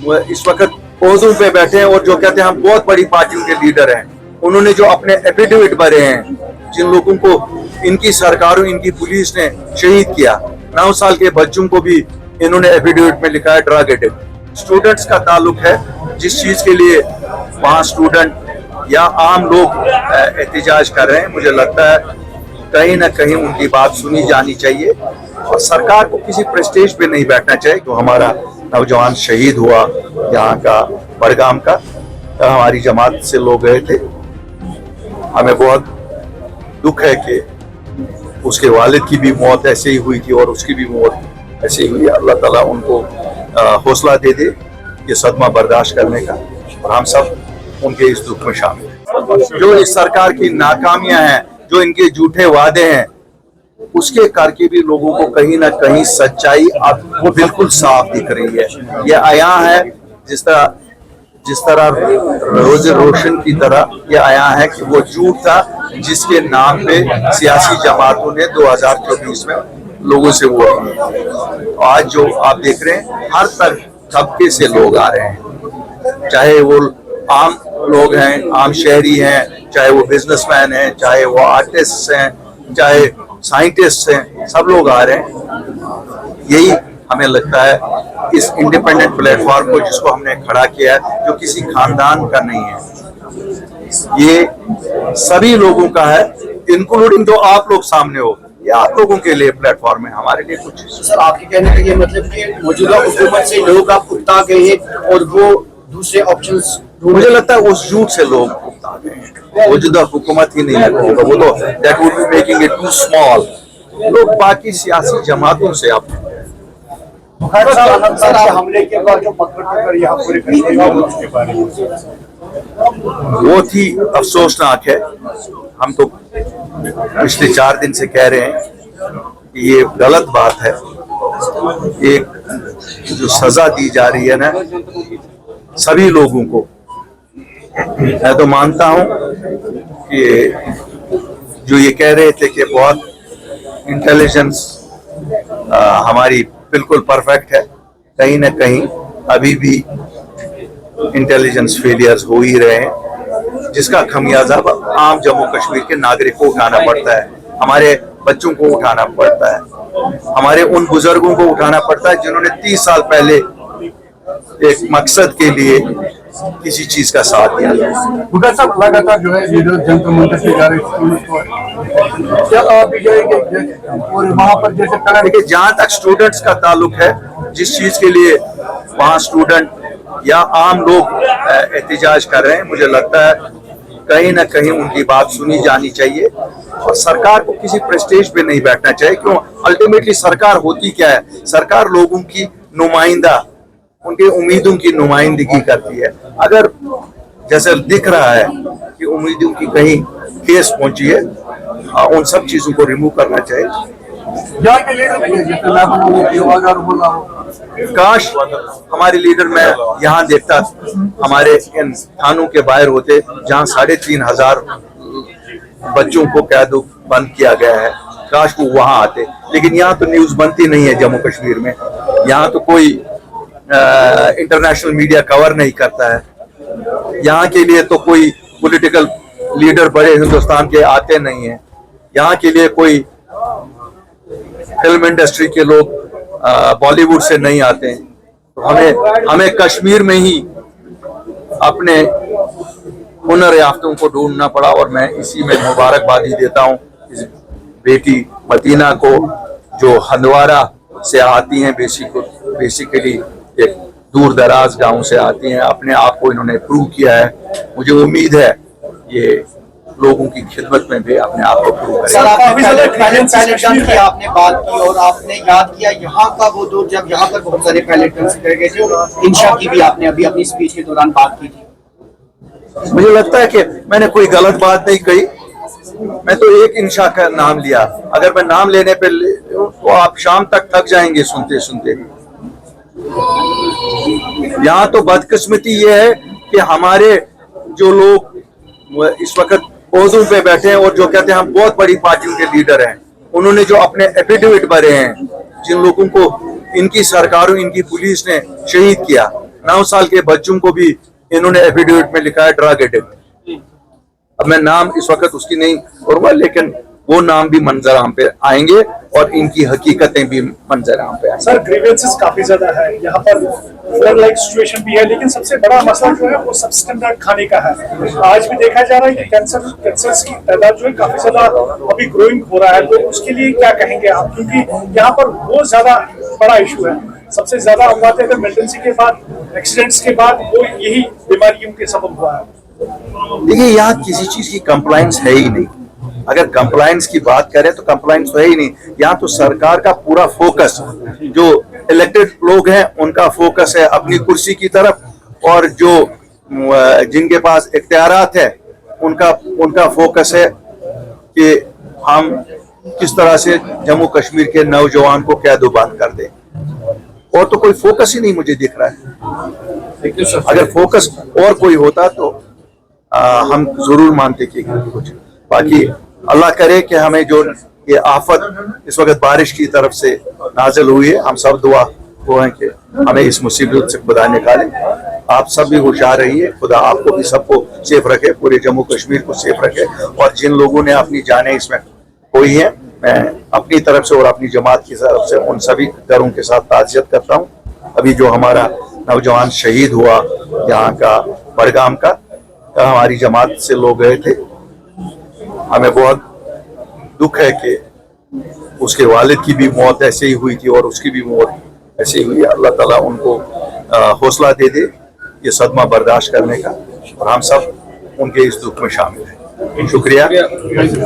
वो इस वक्त ओहदों पे बैठे हैं और जो कहते हैं हम बहुत बड़ी पार्टियों के लीडर हैं, उन्होंने जो अपने एफिडेविट भरे हैं, जिन लोगों को इनकी सरकारों, इनकी पुलिस ने शहीद किया, 9 साल के बच्चों को भी इन्होंने एफिडेविट में लिखा है ड्रग एडिक्ट। स्टूडेंट्स का ताल्लुक है, जिस चीज के लिए वहाँ स्टूडेंट या आम लोग एहतजाज कर रहे हैं, मुझे लगता है कहीं ना कहीं उनकी बात सुनी जानी चाहिए और सरकार को किसी प्रेस्टेज पे नहीं बैठना चाहिए। तो हमारा नौजवान शहीद हुआ यहाँ का बड़गाम का, हमारी जमात से लोग गए थे। हमें बहुत दुख है कि उसके वालिद की भी मौत ऐसे ही हुई थी और उसकी भी मौत ऐसे ही हुई। अल्लाह ताला उनको हौसला दे दे ये सदमा बर्दाश्त करने का, और हम सब उनके इस दुख में शामिल हैं। जो इस सरकार की नाकामियां हैं, जो इनके झूठे वादे हैं, उसके करके भी लोगों को कहीं ना कहीं सच्चाई अब वो बिल्कुल साफ दिख रही है। ये आया है जिस तरह रोज रोशन की तरह ये आया है कि वो झूठ था जिसके नाम पे सियासी जमातों ने 2024 में लोगों से वोट किए। आज जो आप देख रहे हैं, हर तबके से लोग आ रहे हैं, चाहे वो आम लोग हैं, आम शहरी हैं, चाहे वो बिजनेसमैन हैं, चाहे वो आर्टिस्ट हैं, चाहे साइंटिस्ट हैं, सब लोग आ रहे हैं। यही हमें लगता है इस इंडिपेंडेंट प्लेटफॉर्म को जिसको हमने खड़ा किया है, जो किसी खानदान का नहीं है, ये सभी लोगों का है, इंक्लूडिंग जो आप लोग सामने हो, ये आप लोगों के लिए प्लेटफॉर्म है, हमारे लिए कुछ। सर, आपके कहने का ये मतलब कि मौजूदा हुकूमत से लोग आप उकता गए हैं और वो दूसरे ऑप्शंस, मुझे लगता है उस झूठ से लोग उकता गए हैं। मौजूदा हुकूमत ही नहीं होगा, वो तो that would be making it too small. लोग बाकी सियासी जमातों से आप हमले के बाद जो पकड़ यहाँ पूरे उसके बारे में बहुत ही अफसोसनाक है। हम तो पिछले 4 दिन से कह रहे हैं कि ये गलत बात है। एक जो सजा दी जा रही है ना सभी लोगों को, मैं तो मानता हूं कि जो ये कह रहे थे कि बहुत इंटेलिजेंस हमारी बिल्कुल परफेक्ट है, कहीं ना कहीं अभी भी इंटेलिजेंस फेलियर्स हो ही रहे हैं, जिसका खमियाजा आम जम्मू कश्मीर के नागरिक को उठाना पड़ता है, हमारे बच्चों को उठाना पड़ता है, हमारे उन बुजुर्गों को उठाना पड़ता है जिन्होंने 30 साल पहले एक मकसद के लिए किसी चीज का साथ दिया। साहब लगातार जो है जंतर मंतर से जा रहे क्या आप भी जाएंगे और वहाँ पर जैसे देखिए, जहाँ तक स्टूडेंट्स का ताल्लुक है, जिस चीज के लिए वहाँ स्टूडेंट या आम लोग एहतजाज कर रहे हैं, मुझे लगता है कहीं ना कहीं उनकी बात सुनी जानी चाहिए और सरकार को किसी प्रेस्टेज पे नहीं बैठना चाहिए। क्यों? अल्टीमेटली सरकार होती क्या है? सरकार लोगों की नुमाइंदा, उनकी उम्मीदों की नुमाइंदगी करती है। अगर जैसे दिख रहा है कि उम्मीदों की कहीं ठेस पहुंची है, उन सब चीजों को रिमूव करना चाहिए। काश हमारे लीडर मैं यहाँ देखता, हमारे इन थानों के बाहर होते जहाँ 3,500 बच्चों को कैद बंद किया गया है, काश वो वहाँ आते। लेकिन यहाँ तो न्यूज बनती नहीं है जम्मू कश्मीर में, यहाँ तो कोई इंटरनेशनल मीडिया कवर नहीं करता है, यहाँ के लिए तो कोई पॉलिटिकल लीडर बड़े हिंदुस्तान के आते नहीं हैं, यहाँ के लिए कोई फिल्म इंडस्ट्री के लोग बॉलीवुड से नहीं आते हैं। तो हमें कश्मीर में ही अपने हुनर याफ्तों को ढूंढना पड़ा और मैं इसी में मुबारकबादी देता हूँ इस बेटी मदीना को जो हंदवारा से आती हैं, बेसिकली एक दूर दराज गांव से आती हैं। अपने आप को इन्होंने प्रूव किया है, मुझे उम्मीद है ये लोगों की खिदमत में भी अपने आप को प्रूव करें। आपने बात की और आपने याद किया यहाँ का वो दौर जब यहाँ पर बहुत सारे पायलट करे गए थे, इंशा की भी आपने अभी अपनी स्पीच के दौरान बात की थी। मुझे लगता है कि मैंने कोई गलत बात नहीं कही, मैं तो एक इंशा का नाम लिया। अगर मैं नाम लेने पे तो आप शाम तक थक जाएंगे सुनते सुनते। यहाँ तो बदकिस्मती ये है कि हमारे जो लोग इस वक्त ओहदों पे बैठे हैं और जो कहते हैं हम बहुत बड़ी पार्टियों के लीडर हैं, उन्होंने जो अपने एफिडेविट भरे हैं, जिन लोगों को इनकी सरकारों, इनकी पुलिस ने शहीद किया, 9 साल के बच्चों को भी इन्होंने एफिडेविट में लिखा है ड्रग एडिक्ट। अब मैं नाम इस वक्त उसकी नहीं करूंगा, लेकिन वो नाम भी मंजर आम पे आएंगे और इनकी हकीकतें भी मंजर आम पे आएंगे। सर ग्रीवेंसेस काफी ज्यादा है यहाँ पर, फ्लड लाइक सिचुएशन भी है, लेकिन सबसे बड़ा मसला जो है वो सबस्टैंडर्ड खाने का है। आज भी देखा जा रहा है कि कैंसर की तादाद जो है काफी ज्यादा अभी ग्रोइंग हो रहा है, तो उसके लिए क्या कहेंगे आप, क्योंकि यहाँ पर बहुत ज्यादा बड़ा इशू है। सबसे ज्यादा अमवातें अगर मेंटेनेंस के बाद, एक्सीडेंट्स के बाद, वो यही बीमारियों के सबब हुआ है। देखिए, यहाँ किसी चीज की कंप्लायंस है ही नहीं। अगर कंप्लायंस की बात करें तो कंप्लायंस तो है ही नहीं। यहाँ तो सरकार का पूरा फोकस, जो इलेक्टेड लोग हैं उनका फोकस है अपनी कुर्सी की तरफ, और जो जिनके पास इख्तियारात है उनका फोकस है कि हम किस तरह से जम्मू कश्मीर के नौजवान को कैदोबंद कर दें, और तो कोई फोकस ही नहीं मुझे दिख रहा है। अगर फोकस और कोई होता तो हम जरूर मानते कि कुछ। बाकी अल्लाह करे कि हमें जो ये आफत इस वक्त बारिश की तरफ से नाजिल हुई है, हम सब दुआ वो हैं कि हमें इस मुसीबत से खुदा निकाले। आप सब भी होशियार रहिए, खुदा आपको भी सबको सेफ रखे, पूरे जम्मू कश्मीर को सेफ रखे। और जिन लोगों ने अपनी जानें इसमें खोई हैं, मैं अपनी तरफ से और अपनी जमात की तरफ से उन सभी घरों के साथ ताज़ियत करता हूँ। अभी जो हमारा नौजवान शहीद हुआ यहाँ का बड़गाम का, हमारी जमात से लोग गए थे, हमें बहुत दुख है कि उसके वालिद की भी मौत ऐसे ही हुई थी और उसकी भी मौत ऐसे ही हुई। अल्लाह ताला उनको हौसला दे दे ये सदमा बर्दाश्त करने का, और हम सब उनके इस दुख में शामिल हैं। शुक्रिया।